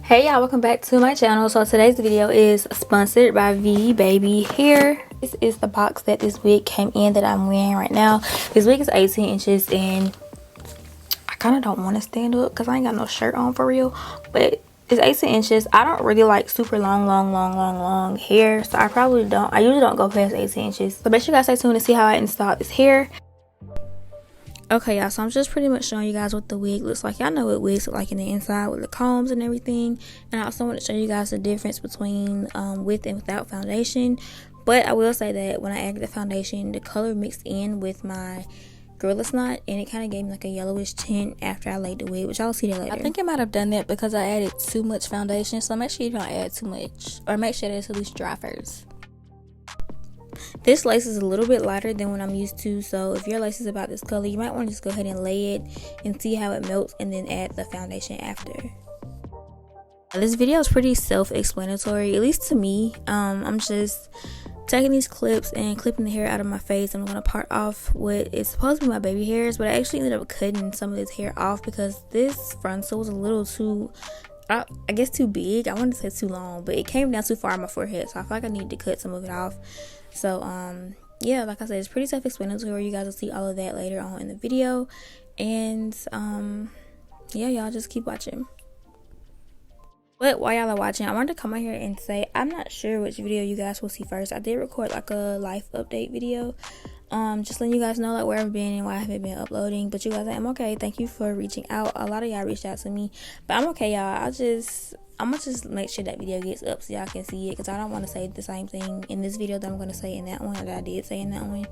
Hey y'all, welcome back to my channel. So today's video is sponsored by Vivibabis hair. This is the box that this wig came in that I'm wearing right now. This wig is 18 inches and I kind of don't want to stand up because I ain't got no shirt on for real, but it's 18 inches. I don't really like super long hair, so I usually don't go past 18 inches. So make sure you guys stay tuned to see how I installed this hair. Okay y'all, so I'm just pretty much showing you guys what the wig looks like. Y'all know what wigs look like in the inside with the combs and everything, and I also want to show you guys the difference between with and without foundation. But I will say that when I added the foundation, the color mixed in with my Gorilla Snot, and it kind of gave me like a yellowish tint after I laid the wig, which I'll see that later. I think I might have done that because I added too much foundation, so make sure you don't add too much, or make sure that it's at least dry first. This lace is a little bit lighter than what I'm used to, so if your lace is about this color, you might want to just go ahead and lay it and see how it melts and then add the foundation after. This video is pretty self-explanatory, at least to me. I'm just taking these clips and clipping the hair out of my face. I'm going to part off what is supposed to be my baby hairs, but I actually ended up cutting some of this hair off because this frontal was a little too, I guess, too big. I wanted to say too long, but it came down too far on my forehead, so I feel like I needed to cut some of it off. So yeah, like I said, it's pretty self-explanatory. You guys will see all of that later on in the video, and yeah, y'all just keep watching. But while y'all are watching, I wanted to come out here and say I'm not sure which video you guys will see first. I did record like a life update video, just letting you guys know like where I've been and why I haven't been uploading. But you guys, I'm okay. Thank you for reaching out. A lot of y'all reached out to me, but I'm okay, y'all. I'm gonna just make sure that video gets up so y'all can see it, because I don't want to say the same thing in this video that I'm gonna say in that one, or that I did say in that one.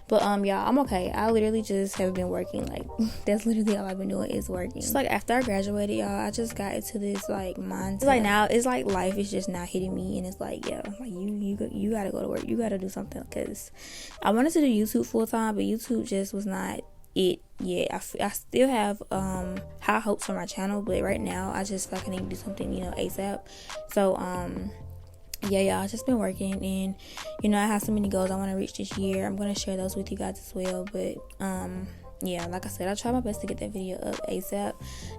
But y'all, I'm okay. I literally just have been working. Like, that's literally all I've been doing is working. Just like after I graduated, y'all, I just got into this like mindset. It's like now it's like life is just not hitting me, and it's like, yeah, like you gotta go to work, you gotta do something. Because I wanted to do YouTube full time, but YouTube just was not it yet. I still have high hopes for my channel, but right now I just feel like I need to do something, you know, ASAP. So yeah, y'all, I've just been working, and you know, I have so many goals I want to reach this year. I'm going to share those with you guys as well. But yeah, like I said, I'll try my best to get that video up ASAP.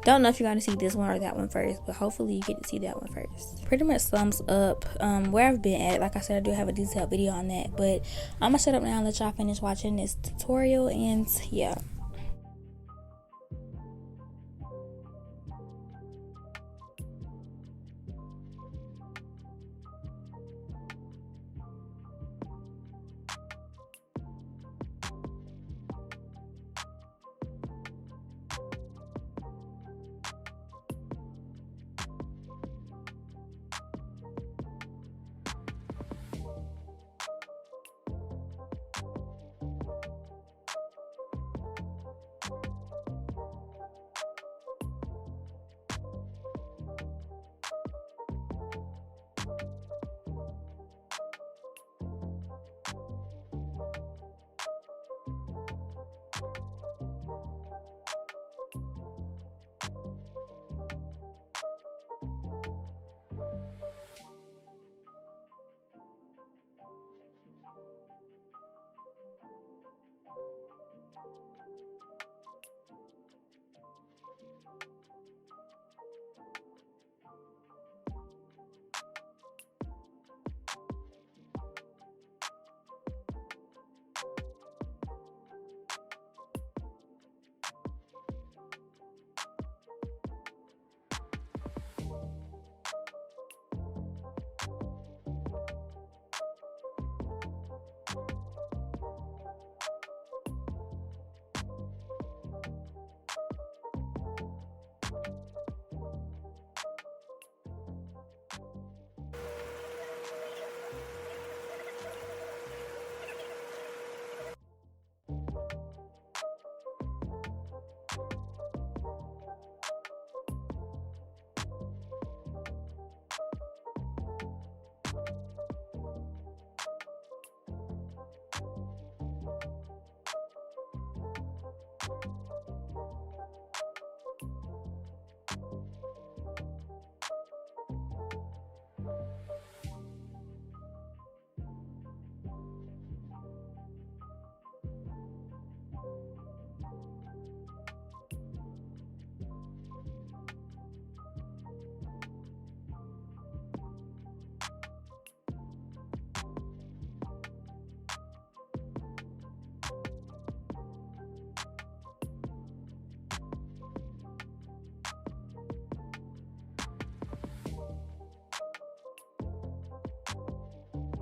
Don't know if you're going to see this one or that one first, but hopefully you get to see that one first. Pretty much sums up where I've been at. Like I said, I do have a detailed video on that, but I'm gonna shut up now and let y'all finish watching this tutorial. And yeah.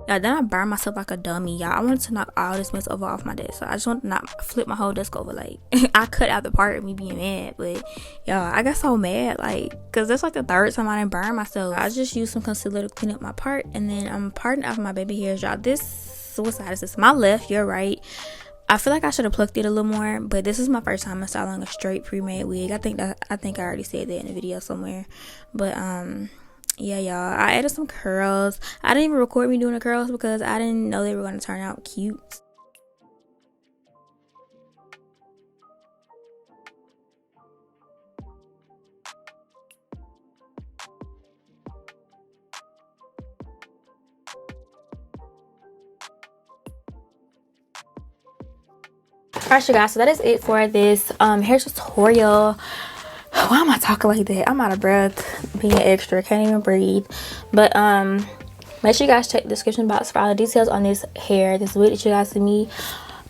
Yeah, then I burned myself like a dummy, y'all. I wanted to knock all this mess over off my desk, so I just wanted to not flip my whole desk over. Like, I cut out the part of me being mad, but y'all, I got so mad, like, because that's like the third time I done burned myself. I just used some concealer to clean up my part, and then I'm parting off my baby hairs, y'all. This, what side is this? My left, you're right. I feel like I should have plucked it a little more, but this is my first time installing a straight pre-made wig. I think I already said that in the video somewhere, but yeah, y'all, I added some curls. I didn't even record me doing the curls because I didn't know they were going to turn out cute. Alright, you guys, so that is it for this hair tutorial. Why am I talking like that? I'm out of breath being extra, can't even breathe. But make sure you guys check the description box for all the details on this hair, this wig that you guys see me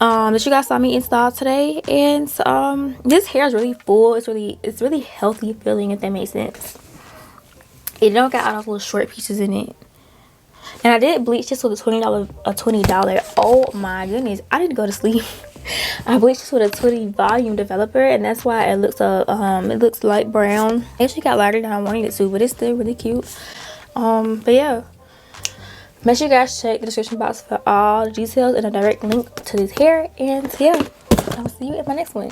saw me install today. And this hair is really full. It's really healthy feeling, if that makes sense. It don't got all those little short pieces in it. And I did bleach this with a $20. Oh my goodness, I need to go to sleep. I bleached this with a 20 volume developer, and that's why it looks it looks light brown. It actually got lighter than I wanted it to, but it's still really cute. But yeah, make sure you guys check the description box for all the details and a direct link to this hair. And yeah, I'll see you in my next one.